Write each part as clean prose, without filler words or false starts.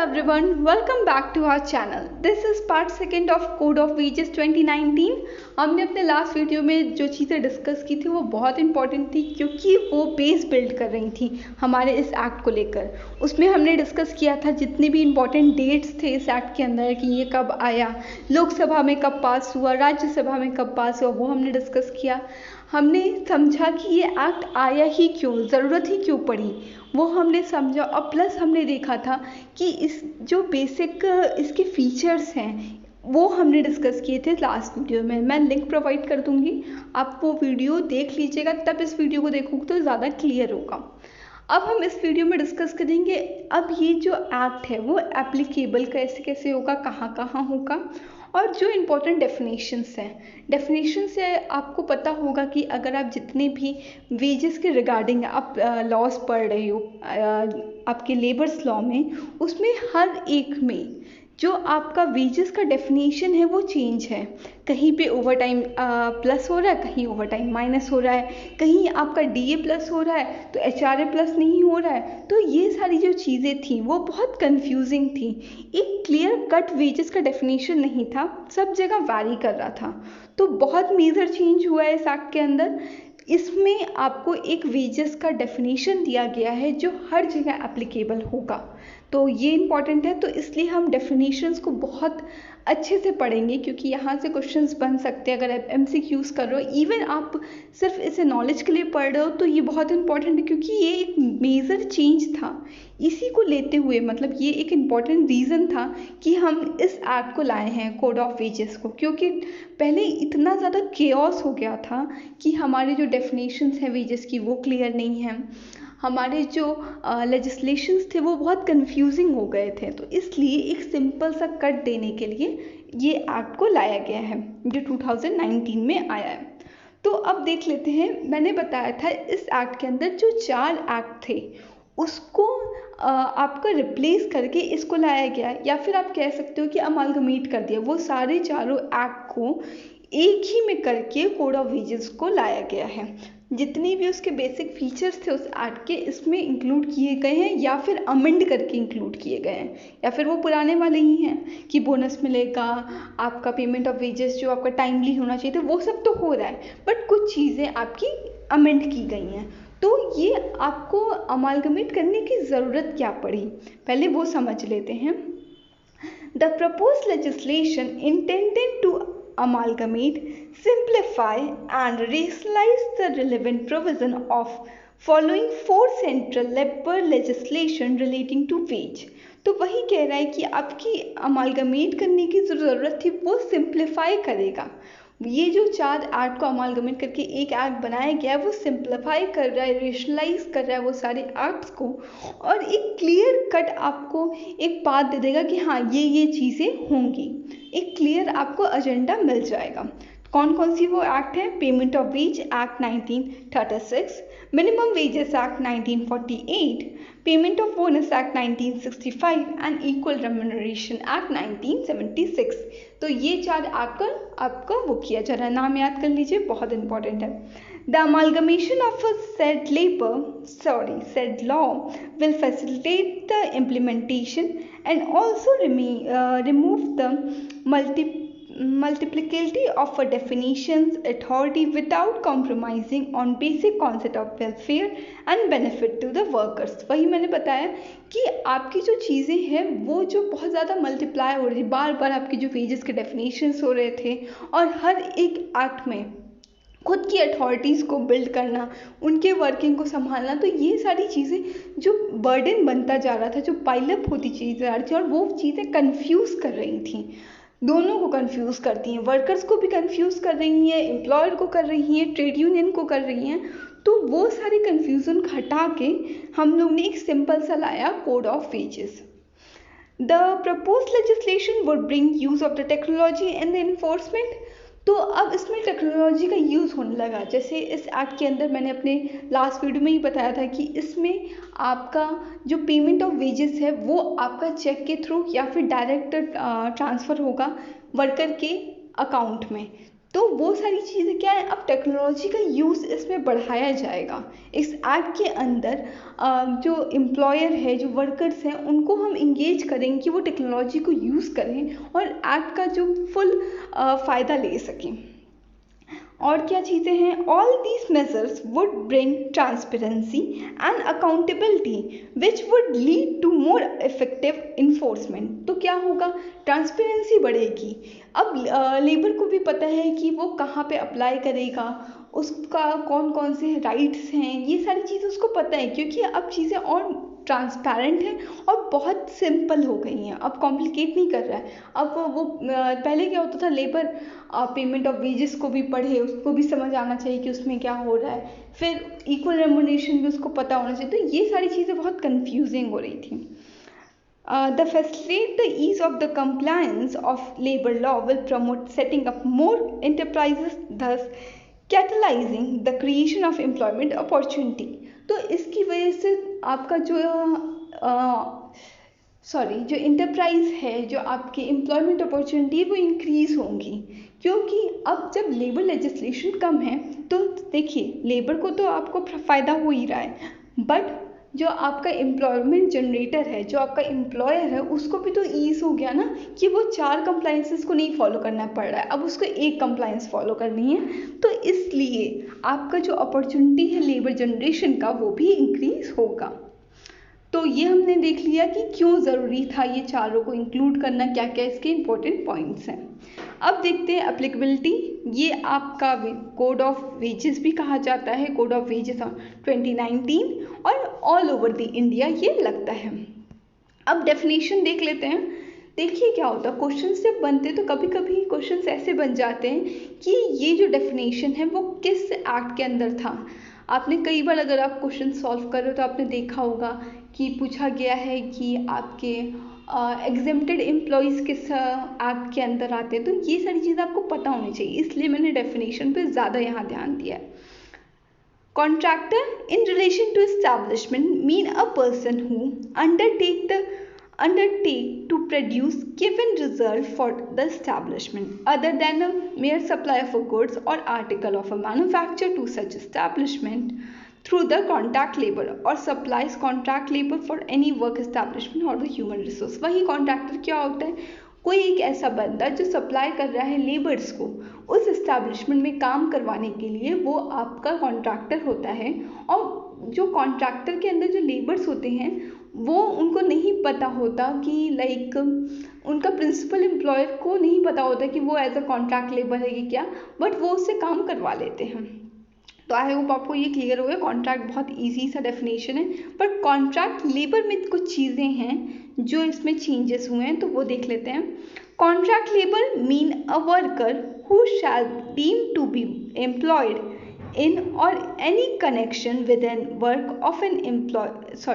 everyone, welcome back to our channel. This is part second of Code of Wages 2019. हमने अपने last video में जो चीज़ें discuss की थी वो बहुत इंपॉर्टेंट थी क्योंकि वो बेस बिल्ड कर रही थी हमारे इस एक्ट को लेकर। उसमें हमने डिस्कस किया था जितने भी इम्पॉर्टेंट डेट्स थे इस एक्ट के अंदर कि ये कब आया, लोकसभा में कब पास हुआ, राज्यसभा में कब पास हुआ, वो हमने डिस्कस किया। हमने समझा कि ये एक्ट आया ही क्यों, ज़रूरत ही क्यों पड़ी, वो हमने समझा। और प्लस हमने देखा था कि इस जो बेसिक इसके फीचर्स हैं वो हमने डिस्कस किए थे लास्ट वीडियो में। मैं लिंक प्रोवाइड कर दूंगी, आप वो वीडियो देख लीजिएगा, तब इस वीडियो को देखोगे तो ज़्यादा क्लियर होगा। अब हम इस वीडियो में डिस्कस करेंगे अब ये जो एक्ट है वो एप्लीकेबल कैसे कैसे होगा, कहाँ कहाँ होगा, और जो इम्पोर्टेंट डेफिनेशंस हैं। डेफिनेशन से आपको पता होगा कि अगर आप जितने भी वेजेस के रिगार्डिंग आप लॉज पढ़ रहे हो आपके लेबर्स लॉ में, उसमें हर एक में जो आपका वेजेस का डेफिनेशन है वो चेंज है। कहीं पे ओवर टाइम प्लस हो रहा है, कहीं ओवर टाइम माइनस हो रहा है, कहीं आपका डीए प्लस हो रहा है तो एचआरए प्लस नहीं हो रहा है। तो ये सारी जो चीज़ें थी वो बहुत कंफ्यूजिंग थी। एक क्लियर कट वेजेस का डेफिनेशन नहीं था, सब जगह वैरी कर रहा था। तो बहुत मेजर चेंज हुआ है इस एक्ट के अंदर। इसमें आपको एक वेजेस का डेफिनेशन दिया गया है जो हर जगह एप्लीकेबल होगा। तो ये इम्पॉर्टेंट है, तो इसलिए हम डेफिनेशंस को बहुत अच्छे से पढ़ेंगे क्योंकि यहाँ से क्वेश्चंस बन सकते हैं। अगर आप एमसीक्यूज कर रहे हो, इवन आप सिर्फ इसे नॉलेज के लिए पढ़ रहे हो, तो ये बहुत इंपॉर्टेंट है क्योंकि ये एक मेजर चेंज था। इसी को लेते हुए मतलब ये एक इम्पॉर्टेंट रीज़न था कि हम इस एक्ट को लाए हैं कोड ऑफ वेजेस को, क्योंकि पहले इतना ज़्यादा केओस हो गया था कि हमारे जो डेफिनेशंस हैं वेजेस की वो क्लियर नहीं हैं, हमारे जो लेजिस्लेशंस थे वो बहुत कंफ्यूजिंग हो गए थे। तो इसलिए एक सिंपल सा कट देने के लिए ये एक्ट को लाया गया है जो 2019 में आया है। तो अब देख लेते हैं, मैंने बताया था इस एक्ट के अंदर जो 4 एक्ट थे उसको आपका रिप्लेस करके इसको लाया गया, या फिर आप कह सकते हो कि अमालगमेट कर दिया। वो सारे चारों एक्ट को एक ही में करके कोड ऑफ वेजेस को लाया गया है। जितने भी उसके बेसिक फीचर्स थे उस एक्ट के इसमें इंक्लूड किए गए हैं, या फिर अमेंड करके इंक्लूड किए गए हैं, या फिर वो पुराने वाले ही हैं कि बोनस मिलेगा, आपका पेमेंट ऑफ वेजेस जो आपका टाइमली होना चाहिए था वो सब तो हो रहा है, बट कुछ चीज़ें आपकी अमेंड की गई हैं। तो ये आपको अमालगमेट करने की ज़रूरत क्या पड़ी, पहले वो समझ लेते हैं। The proposed legislation intended to amalgamate, simplify and rationalize the relevant provision of following 4 central labor legislation relating to wage। तो वही कह रहा है कि आपकी अमालगमेट करने की जो ज़रूरत थी वो सिंप्लीफाई करेगा। ये जो 4 एक्ट को अमालगमेट करके एक एक्ट बनाया गया है वो सिंप्लीफाई कर रहा है, रेशनलाइज कर रहा है वो सारे एक्ट्स को, और एक क्लियर कट आपको एक बात दे देगा कि हाँ ये चीज़ें होंगी। एक क्लियर आपको एजेंडा मिल जाएगा। कौन कौन सी वो एक्ट है? Payment of wage act 1936, minimum wages act 1948, payment of bonus act 1965 and equal remuneration act 1976। तो ये 4 एक्ट आपका वो किया जा रहा है, नाम याद कर लीजिए, बहुत इंपॉर्टेंट है। The amalgamation of a said law will facilitate the implementation and also remove the multiplicity of a definitions authority without compromising on basic concept of welfare and benefit to the workers। वही मैंने बताया कि आपकी जो चीज़ें हैं वो जो बहुत ज़्यादा मल्टीप्लाई हो रही है, बार बार आपकी जो वेजेस के डेफिनेशंस हो रहे थे, और हर एक एक्ट में खुद की अथॉरिटीज़ को बिल्ड करना, उनके वर्किंग को संभालना, तो ये सारी चीज़ें जो बर्डन बनता जा रहा था, जो पाइलअप होती चीज़ें जा रही थी, और वो चीज़ें कंफ्यूज कर रही थी, दोनों को कंफ्यूज करती हैं, वर्कर्स को भी कंफ्यूज कर रही हैं, एम्प्लॉयर को कर रही हैं, ट्रेड यूनियन को कर रही हैं। तो वो सारी कंफ्यूजन हटा के हम लोग ने एक सिंपल सा लाया code of wages. The proposed legislation would bring use of the technology in the enforcement. तो अब इसमें टेक्नोलॉजी का यूज़ होने लगा। जैसे इस एक्ट के अंदर मैंने अपने लास्ट वीडियो में ही बताया था कि इसमें आपका जो पेमेंट ऑफ वेजेस है वो आपका चेक के थ्रू या फिर डायरेक्ट ट्रांसफ़र होगा वर्कर के अकाउंट में। तो वो सारी चीज़ें क्या है, अब टेक्नोलॉजी का यूज़ इसमें बढ़ाया जाएगा। इस एक्ट के अंदर जो एम्प्लॉयर है, जो वर्कर्स हैं, उनको हम इंगेज करेंगे कि वो टेक्नोलॉजी को यूज़ करें और एक्ट का जो फुल फ़ायदा ले सकें। और क्या चीज़ें हैं, all these measures would bring transparency and accountability which would lead to more effective enforcement. तो क्या होगा, ट्रांसपेरेंसी बढ़ेगी। अब लेबर को भी पता है कि वो कहाँ पे अप्लाई करेगा, उसका कौन कौन से राइट्स हैं, ये सारी चीज़ें उसको पता है, क्योंकि अब चीज़ें और ट्रांसपेरेंट हैं और बहुत सिंपल हो गई हैं। अब कॉम्प्लिकेट नहीं कर रहा है। अब वो पहले क्या होता था, लेबर पेमेंट ऑफ वेजेस को भी पढ़े, उसको भी समझ आना चाहिए कि उसमें क्या हो रहा है, फिर इक्वल रेम्युनरेशन भी उसको पता होना चाहिए। तो ये सारी चीज़ें बहुत कंफ्यूजिंग हो रही थी। The facilitate the ease of the compliance of labor law will promote setting up more enterprises, thus catalyzing the creation of employment opportunity। तो इसकी वजह से आपका जो जो इंटरप्राइज है, जो आपके एम्प्लॉयमेंट अपॉर्चुनिटी है, वो इंक्रीज होंगी। क्योंकि अब जब लेबर लेजिस्लेशन कम है तो देखिए, लेबर को तो आपको फ़ायदा हो ही रहा है, बट जो आपका एम्प्लॉयमेंट जनरेटर है, जो आपका एम्प्लॉयर है, उसको भी तो ईज हो गया ना कि वो 4 कंप्लाइंसेस को नहीं फॉलो करना पड़ रहा है, अब उसको 1 कंप्लाइंस फॉलो करनी है। तो इसलिए आपका जो अपॉर्चुनिटी है लेबर जनरेशन का, वो भी इंक्रीज होगा। तो ये हमने देख लिया कि क्यों ज़रूरी था ये चारों को इंक्लूड करना, क्या क्या इसके इम्पोर्टेंट पॉइंट्स हैं। अब देखते हैं एप्लीकेबिलिटी। ये आपका कोड ऑफ वेजेस भी कहा जाता है, कोड ऑफ वेजेस 2019, और ऑल ओवर द इंडिया ये लगता है। अब डेफिनेशन देख लेते हैं। देखिए क्या होता है, क्वेश्चन जब बनते हैं तो कभी कभी क्वेश्चन ऐसे बन जाते हैं कि ये जो डेफिनेशन है वो किस एक्ट के अंदर था। आपने कई बार अगर आप क्वेश्चन सॉल्व कर रहे हो तो आपने देखा होगा कि पूछा गया है कि आपके एग्जेम्प्टेड एम्प्लॉयज़ किस एक्ट के अंदर आते हैं। तो ये सारी चीज़ें आपको पता होनी चाहिए, इसलिए मैंने डेफिनेशन पे ज़्यादा यहाँ ध्यान दिया है। Contractor in relation to establishment mean a person who undertake to produce given result for the establishment other than a mere supply of a goods or article of a manufacture to such establishment through the contract labor or supplies contract labor for any work establishment or the human resource। वही contractor क्या होता है, कोई एक ऐसा बंदा जो supply कर रहा है लेबर्स को उस एस्टैब्लिशमेंट में काम करवाने के लिए, वो आपका कॉन्ट्रैक्टर होता है। और जो कॉन्ट्रैक्टर के अंदर जो लेबर्स होते हैं वो उनको नहीं पता होता कि लाइक उनका प्रिंसिपल एम्प्लॉयर को नहीं पता होता कि वो एज अ कॉन्ट्रैक्ट लेबर है कि क्या, बट वो उससे काम करवा लेते हैं। तो आई होप आपको ये क्लियर हो गया। कॉन्ट्रैक्ट बहुत इजी सा डेफिनेशन है, पर कॉन्ट्रैक्ट लेबर में कुछ चीज़ें हैं जो इसमें चेंजेस हुए हैं, तो वो देख लेते हैं। Contract labour mean a worker who shall deem to be employed in or any connection with an work of an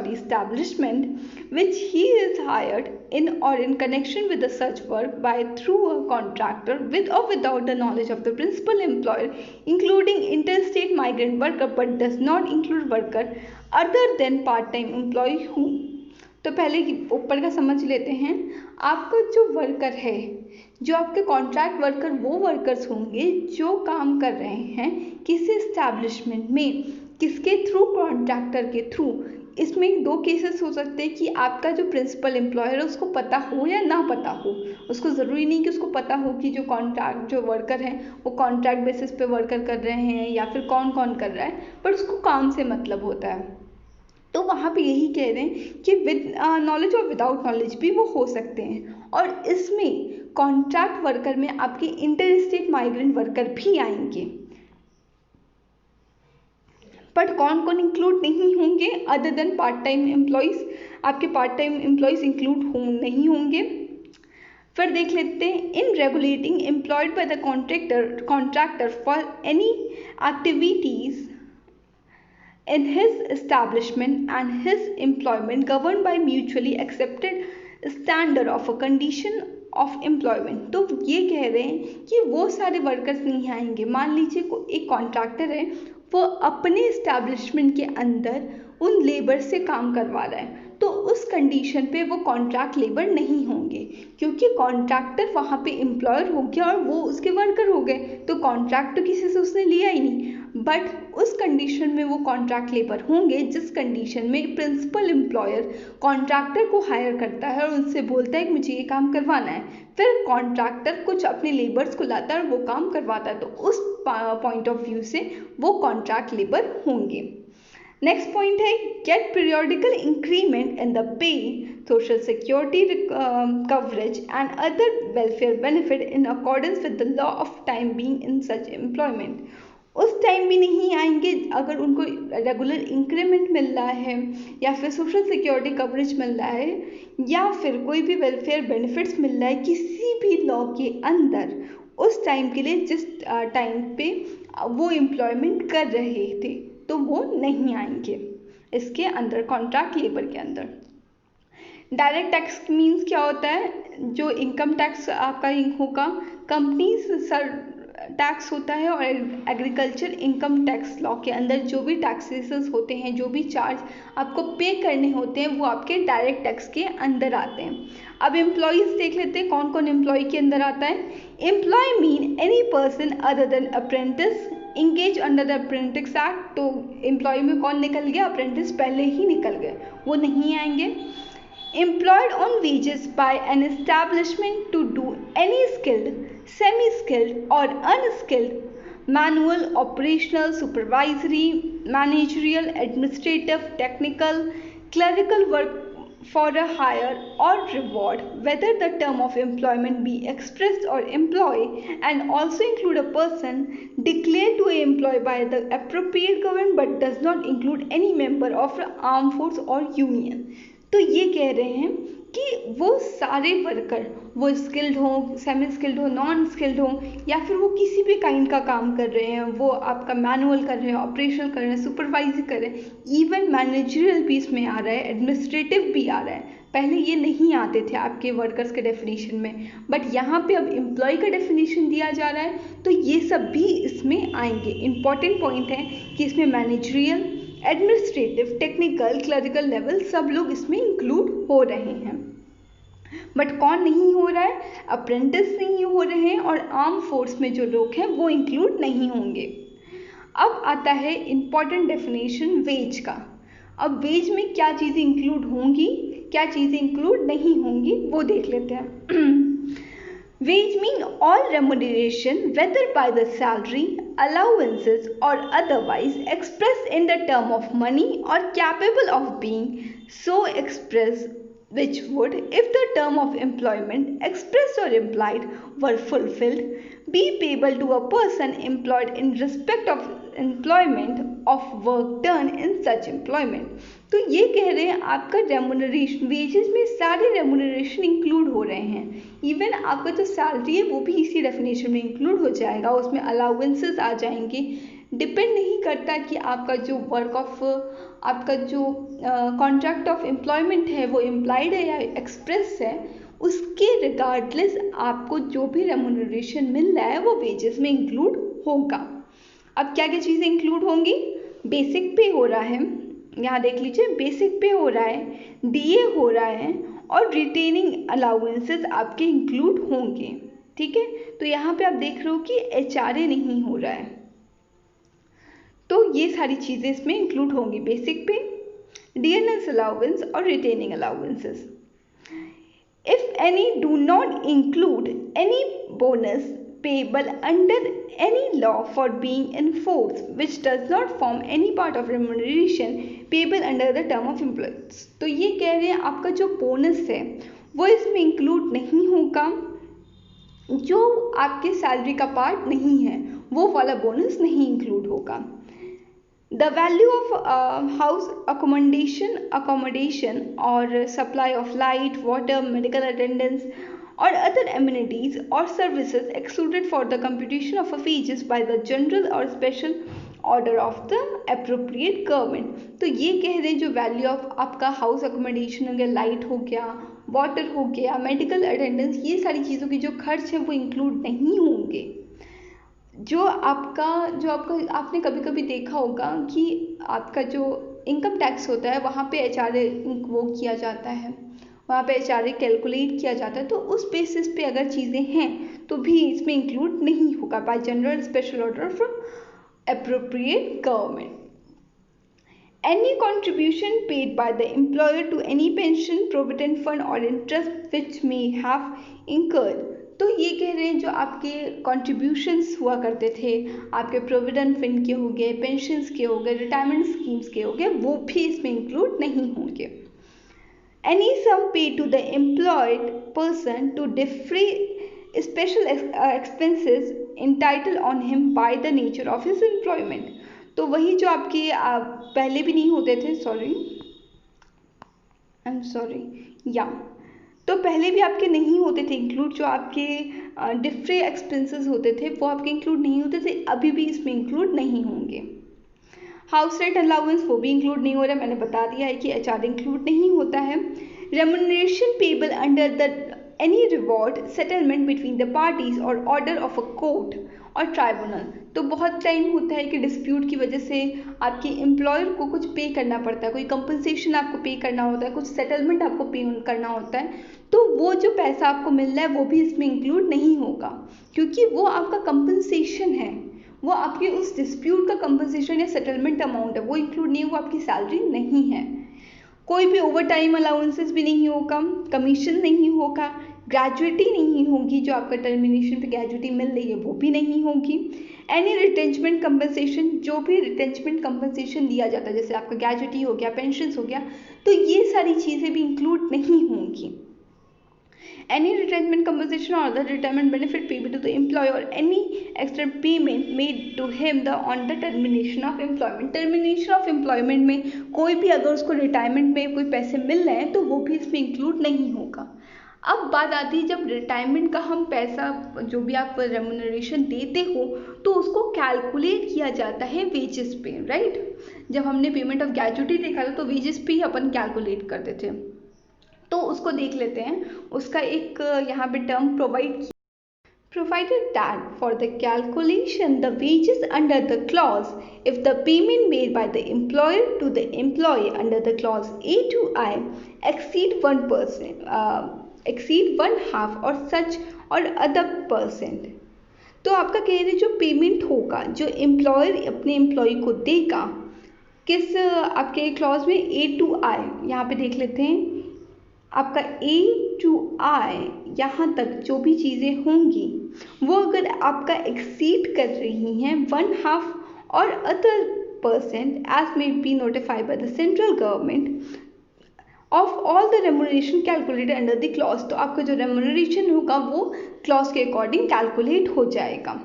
establishment which he is hired in or in connection with the such work by through a contractor with or without the knowledge of the principal employer, including interstate migrant worker, but does not include worker other than part-time employee who। तो पहले ऊपर का समझ लेते हैं। आपका जो worker है, जो आपके कॉन्ट्रैक्ट वर्कर, वो वर्कर्स होंगे जो काम कर रहे हैं किसी एस्टैब्लिशमेंट में, किसके थ्रू, कॉन्ट्रैक्टर के थ्रू। इसमें 2 केसेस हो सकते हैं कि आपका जो प्रिंसिपल एम्प्लॉयर है उसको पता हो या ना पता हो। उसको ज़रूरी नहीं कि उसको पता हो कि जो वर्कर हैं वो कॉन्ट्रैक्ट बेसिस पे वर्कर कर रहे हैं या फिर कौन कौन कर रहा है, पर उसको काम से मतलब होता है। तो वहाँ पे यही कह रहे हैं कि विद नॉलेज और विदाउट नॉलेज भी वो हो सकते हैं। और इसमें कॉन्ट्रैक्ट वर्कर में आपके इंटर स्टेट माइग्रेंट वर्कर भी आएंगे, बट कौन कौन इंक्लूड नहीं होंगे other than part time employees. आपके पार्ट टाइम एम्प्लॉयज़ इंक्लूड नहीं होंगे। फिर देख लेते हैं, इन regulating employed by the contractor for any activities in his establishment and his employment governed by mutually accepted standard of a condition of employment। तो ये कह रहे हैं कि वो सारे वर्कर्स नहीं आएंगे। मान लीजिए एक कॉन्ट्रैक्टर है, वो अपने एस्टैब्लिशमेंट के अंदर उन लेबर से काम करवा रहा है, तो उस कंडीशन पे वो कॉन्ट्रैक्ट लेबर नहीं होंगे, क्योंकि कॉन्ट्रैक्टर वहाँ पे एम्प्लॉयर हो गया और वो उसके वर्कर हो गए, तो कॉन्ट्रैक्ट तो किसी से उसने लिया ही नहीं। बट उस कंडीशन में वो कॉन्ट्रैक्ट लेबर होंगे जिस कंडीशन में प्रिंसिपल एम्प्लॉयर कॉन्ट्रैक्टर को हायर करता है और उनसे बोलता है कि मुझे ये काम करवाना है, फिर कॉन्ट्रैक्टर कुछ अपने लेबर्स को लाता है और वो काम करवाता है, तो उस पॉइंट ऑफ व्यू से वो कॉन्ट्रैक्ट लेबर होंगे। नेक्स्ट पॉइंट है get periodical increment in the pay, social security coverage and other welfare benefit in accordance with the law of time being in such employment. उस time भी नहीं आएंगे अगर उनको रेगुलर इंक्रीमेंट मिल रहा है या फिर सोशल सिक्योरिटी कवरेज मिल रहा है या फिर कोई भी वेलफेयर बेनिफिट्स मिल रहा है किसी भी लॉ के अंदर, उस टाइम के लिए जिस टाइम पे वो एम्प्लॉयमेंट कर रहे थे, तो वो नहीं आएंगे इसके अंदर, कॉन्ट्रैक्ट लेबर के अंदर। डायरेक्ट टैक्स मीन्स क्या होता है, जो इनकम टैक्स आपका होगा, कंपनीज टैक्स होता है, और एग्रीकल्चर इनकम टैक्स लॉ के अंदर जो भी टैक्सेस होते हैं, जो भी चार्ज आपको पे करने होते हैं, वो आपके डायरेक्ट टैक्स के अंदर आते हैं। अब एम्प्लॉयज़ देख लेते हैं कौन कौन एम्प्लॉय के अंदर आता है। Employee mean any person other than apprentice engage under the apprentice act. तो एम्प्लॉय में कौन निकल गया, अप्रेंटिस पहले ही निकल गए, वो नहीं आएंगे। Employed on wages by an establishment to do any skilled, semi-skilled or unskilled manual, operational, supervisory, managerial, administrative, technical, clerical work for a hire or reward, whether the term of employment be expressed or employee, and also include a person declared to be employed by the appropriate government but does not include any member of the armed force or union। तो ये कह रहे हैं कि वो सारे worker, वो skilled हो, सेमी स्किल्ड हो, नॉन स्किल्ड हो, या फिर वो किसी भी काइंड का काम कर रहे हैं, वो आपका मैनुअल कर रहे हैं, ऑपरेशनल कर रहे हैं, सुपरवाइजर कर रहे हैं, इवन मैनेजरियल भी इसमें आ रहा है, एडमिनिस्ट्रेटिव भी आ रहा है। पहले ये नहीं आते थे आपके वर्कर्स के डेफिनेशन में, बट यहाँ पे अब एम्प्लॉय का डेफिनेशन दिया जा रहा है, तो ये सब भी इसमें आएंगे। इंपॉर्टेंट पॉइंट है कि इसमें managerial, administrative, technical, clerical level सब लोग इसमें इंक्लूड हो रहे हैं। बट कौन नहीं हो रहा है, अप्रेंटिस नहीं हो रहे हैं, और आर्म फोर्स में जो लोग हैं वो इंक्लूड नहीं होंगे। अब आता है इंपॉर्टेंट डेफिनेशन वेज का। अब वेज में क्या चीज़ें इंक्लूड होंगी, क्या चीज़ें इंक्लूड नहीं होंगी, वो देख लेते हैं। Wage mean all remuneration, whether by the salary, allowances or otherwise expressed in the term of money or capable of being so expressed, which would, if the term of employment expressed or implied were fulfilled, be payable to a person employed in respect of employment of work done in such employment। तो ये कह रहे हैं आपका remuneration, wages में सारे remuneration include हो रहे हैं, इवन आपका जो सैलरी है वो भी इसी डेफिनेशन में इंक्लूड हो जाएगा, उसमें अलाउंसेस आ जाएंगे। डिपेंड नहीं करता कि आपका जो वर्क ऑफ, आपका जो कॉन्ट्रैक्ट ऑफ एम्प्लॉयमेंट है वो इम्प्लाइड है या एक्सप्रेस है, उसके रिगार्डलेस आपको जो भी रेमुनरेशन मिल रहा है वो वेजेस में इंक्लूड होगा। अब क्या क्या चीज़ें इंक्लूड होंगी, बेसिक पे हो रहा है, यहाँ देख लीजिए बेसिक पे हो रहा है, डीए हो रहा है, और रिटेनिंग अलाउंसेस आपके इंक्लूड होंगे। ठीक है, तो यहाँ पे आप देख रहे हो कि एचआरए नहीं हो रहा है, तो ये सारी चीज़ें इसमें इंक्लूड होंगी, बेसिक पे, डीएनएस अलाउंस और retaining allowances. If any do not include any bonus payable under any law for being in force which does not form any part of remuneration payable under the term of employment। तो ये कह रहे हैं आपका जो bonus है वो इसमें इंक्लूड नहीं होगा, जो आपके सैलरी का पार्ट नहीं है वो वाला बोनस नहीं इंक्लूड होगा। The value of house accommodation और supply of light, water, medical attendance or other amenities or services excluded for the computation of wages by the general or special order of the appropriate government। तो ये कह रहे हैं जो value of आपका house accommodation हो गया, light हो गया, वाटर हो गया, मेडिकल अटेंडेंस, ये सारी चीज़ों के जो खर्च है वो इंक्लूड नहीं होंगे। जो आपका आपने कभी कभी देखा होगा कि आपका जो इनकम टैक्स होता है वहाँ पे HRA वो किया जाता है, वहाँ पे HRA कैलकुलेट किया जाता है। तो उस बेसिस पे अगर चीज़ें हैं तो भी इसमें इंक्लूड नहीं होगा bye general special order from appropriate government. Any contribution paid by the employer to any pension, provident fund or interest which may have incurred. तो ये कह रहे हैं जो आपके कॉन्ट्रीब्यूशंस हुआ करते थे, आपके प्रोविडेंट फंड के हो गए, पेंशन्स के हो गए, रिटायरमेंट स्कीम्स के हो गए, वो भी इसमें इंक्लूड नहीं होंगे. Any sum paid to the employed person to defray special expenses entitled on him by the nature of his employment. तो वही जो आपके पहले भी नहीं होते थे, तो पहले भी आपके नहीं होते थे इंक्लूड, जो आपके डिफरे एक्सपेंसेस होते थे वो आपके इंक्लूड नहीं होते थे, अभी भी इसमें इंक्लूड नहीं होंगे. हाउस रेंट अलाउंस वो भी इंक्लूड नहीं हो रहा है, मैंने बता दिया है कि HRA इंक्लूड नहीं होता है. Remuneration payable under the any reward settlement between the parties और ऑर्डर ऑफ अ कोर्ट और ट्राइब्यूनल. तो बहुत टाइम होता है कि डिस्प्यूट की वजह से आपके एम्प्लॉयर को कुछ पे करना पड़ता है, कोई कंपनसेशन आपको पे करना होता है, कुछ सेटलमेंट आपको पे करना होता है, तो वो जो पैसा आपको मिल रहा है वो भी इसमें इंक्लूड नहीं होगा, क्योंकि वो आपका कंपनसेशन है, वो आपके उस डिस्प्यूट का कंपनसेशन या सेटलमेंट अमाउंट है, वो इंक्लूड नहीं, वो आपकी सैलरी नहीं है. कोई भी ओवर टाइम अलाउंसेस भी नहीं होगा, कमीशन नहीं होगा, ग्रेजुएटी नहीं होगी, जो आपका टर्मिनेशन पे ग्रेजुएटी मिल रही है वो भी नहीं होगी. एनी रिटेंचमेंट कंपनसेशन, जो भी रिटेंचमेंट कंपनसेशन दिया जाता है, जैसे आपका ग्रेजुएटी हो गया, पेंशन हो गया, तो ये सारी चीज़ें भी इंक्लूड नहीं होंगी. Any retrenchment compensation or other retirement benefit payable to the employee or any extra payment made to him on the termination of employment. Termination of employment में कोई भी अगर उसको रिटायरमेंट में कोई पैसे मिल रहे हैं तो वो भी इसमें इंक्लूड नहीं होगा. अब बात आती है जब रिटायरमेंट का हम पैसा जो भी आप रेम्यूनरेशन देते हो तो उसको कैलकुलेट किया जाता है वेजेस पे, राइट. जब हमने पेमेंट ऑफ ग्रेजुएटी देखा था तो वेजेस पे ही अपन कैलकुलेट करते थे, तो उसको देख लेते हैं. उसका एक यहाँ पे term provided that for the calculation the wages under the clause, if the payment made by the employer to the employee under the clause A to I exceed 1%, exceed 1/2 or such or other percent. तो आपका कह रहे जो payment होगा जो employer अपने employ को देगा, किस आपके क्लॉज में A to I, यहाँ पे देख लेते हैं. आपका A to I यहाँ तक जो भी चीज़ें होंगी वो अगर आपका एक्सीड कर रही हैं 1/2 और other % as may be notified by the central government of all the remuneration calculated under the clause, तो आपका जो remuneration होगा वो clause के अकॉर्डिंग कैलकुलेट हो जाएगा.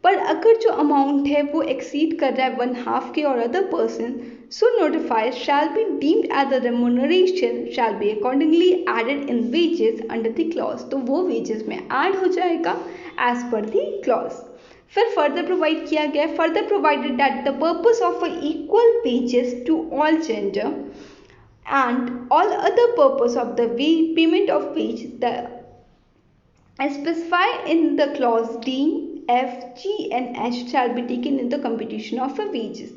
पर अगर जो अमाउंट है वो एक्सीड कर रहा है 1/2 के और other person, so notified shall be deemed as the remuneration shall be accordingly added in wages under the clause. तो वो wages में ऐड हो जाएगा as per the clause. फिर further प्रोवाइड किया गया, further provided that the purpose of equal wages to all gender and all other purpose of the payment of wage the specified in the clause D, F, G and H shall be taken in the computation of wages.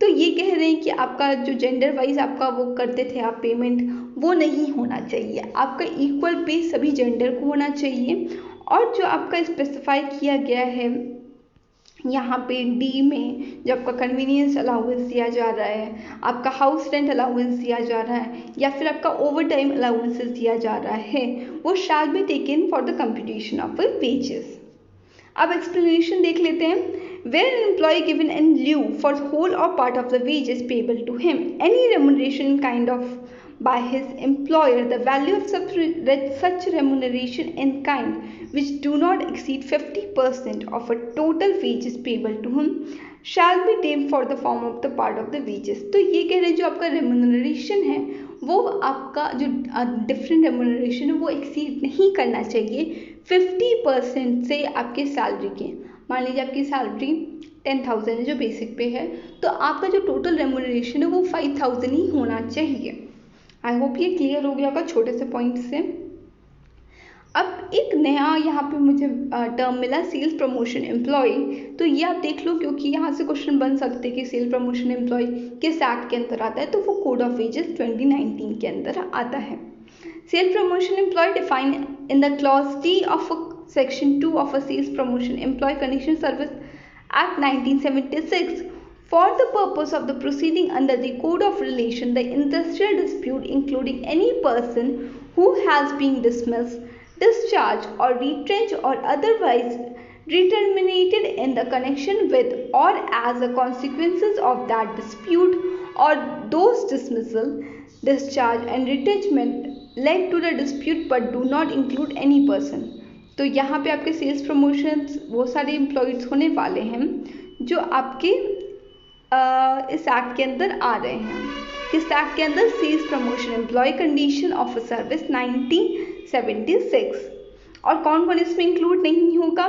तो ये कह रहे हैं कि आपका जो gender wise आपका वो करते थे आप पेमेंट, वो नहीं होना चाहिए, आपका इक्वल पे सभी जेंडर को होना चाहिए. और जो आपका स्पेसिफाई किया गया है यहाँ पे डी में, जो आपका कन्वीनियंस अलाउंस दिया जा रहा है, आपका हाउस रेंट अलाउंस दिया जा रहा है, या फिर आपका ओवर टाइम अलाउंसेस दिया जा रहा है, वो shall be taken for the computation of wages. अब एक्सप्लेनेशन देख लेते हैं. Where an employee given in lieu for whole or part of the wages payable to him, any remuneration kind of by his employer, the value of such remuneration in kind which do not exceed 50% of a total wages payable to him shall be deemed for the form of the part of the wages. तो ये कह रहे हैं जो आपका remuneration है वो आपका जो डिफरेंट रेम्यूनरेशन है वो एक्सीड नहीं करना चाहिए 50% से आपके सैलरी के. मान लीजिए आपकी सैलरी 10,000 है जो बेसिक पे है, तो आपका जो टोटल रेम्यूनरेशन है वो 5,000 ही होना चाहिए. आई होप ये क्लियर हो गया होगा छोटे से पॉइंट से. अब एक नया यहाँ पे मुझे टर्म मिला, सेल्स प्रमोशन एम्प्लॉय। तो ये आप देख लो, क्योंकि यहाँ से क्वेश्चन बन सकते हैं कि सेल्स प्रमोशन एम्प्लॉय किस एक्ट के अंदर आता है, तो वो कोड ऑफ वेजेस 2019 के अंदर आता है। Sales promotion employee define in the clause D of section 2 of a sales promotion employee condition service act 1976 for the purpose of the proceeding under the code of relation, the industrial dispute including any person who has been dismissed, discharged or retrenched or otherwise determinated in the connection with or as a consequences of that dispute, or those dismissal, discharge and retrenchment led to the dispute but do not include any person। तो यहाँ पे आपके sales promotions वो सारे employees होने वाले हैं जो आपके इस एक्ट के अंदर आ रहे हैं। किस एक्ट के अंदर? Sales promotion employee condition of service 1976। और कौन कौन इसमें इंक्लूड नहीं होगा?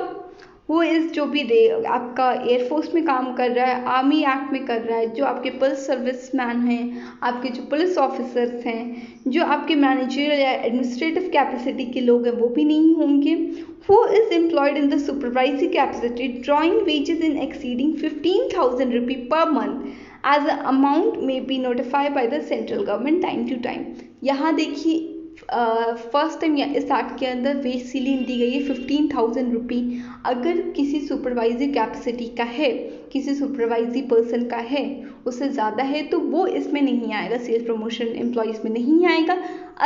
वो इस जो भी आपका एयरफोर्स में काम कर रहा है, आर्मी एक्ट में कर रहा है, जो आपके पुलिस सर्विस मैन हैं, आपके जो पुलिस ऑफिसर्स हैं, जो आपके मैनेजरियल या एडमिनिस्ट्रेटिव कैपेसिटी के लोग हैं, वो भी नहीं होंगे। Who is employed in the supervisory capacity drawing wages in exceeding 15,000 rupee per month as the amount may be notified by the central government time to time। यहाँ देखिए फर्स्ट टाइम या इस एक्ट के अंदर वेज सीलिंग दी गई है 15,000 रुपी। अगर किसी सुपरवाइजरी कैपेसिटी का है, किसी सुपरवाइजरी पर्सन का है, उससे ज़्यादा है, तो वो इसमें नहीं आएगा, सेल्स प्रमोशन एम्प्लॉयज़ में नहीं आएगा।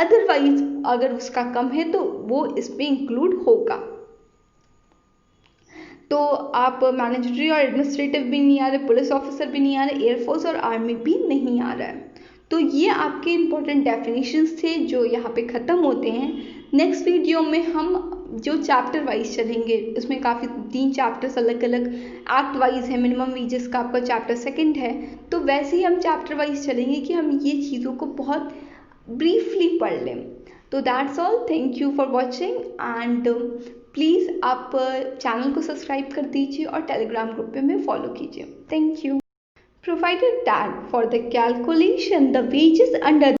अदरवाइज अगर उसका कम है तो वो इसमें इंक्लूड होगा। तो आप मैनेजरी और एडमिनिस्ट्रेटिव भी नहीं आ रहे, पुलिस ऑफिसर भी नहीं आ रहे, एयरफोर्स और आर्मी भी नहीं आ रहा है। तो ये आपके इम्पोर्टेंट डेफिनेशंस थे जो यहाँ पे ख़त्म होते हैं। नेक्स्ट वीडियो में हम जो चैप्टर वाइज चलेंगे, उसमें काफ़ी 3 चैप्टर्स अलग अलग एक्ट वाइज है। मिनिमम वेजेस का आपका चैप्टर 2 है, तो वैसे ही हम चैप्टर वाइज चलेंगे कि हम ये चीज़ों को बहुत ब्रीफली पढ़ लें। तो that's all, thank you for watching and please आप चैनल को सब्सक्राइब कर दीजिए और टेलीग्राम ग्रुप पे में फॉलो कीजिए। Thank you. Provided that for the calculation the wages under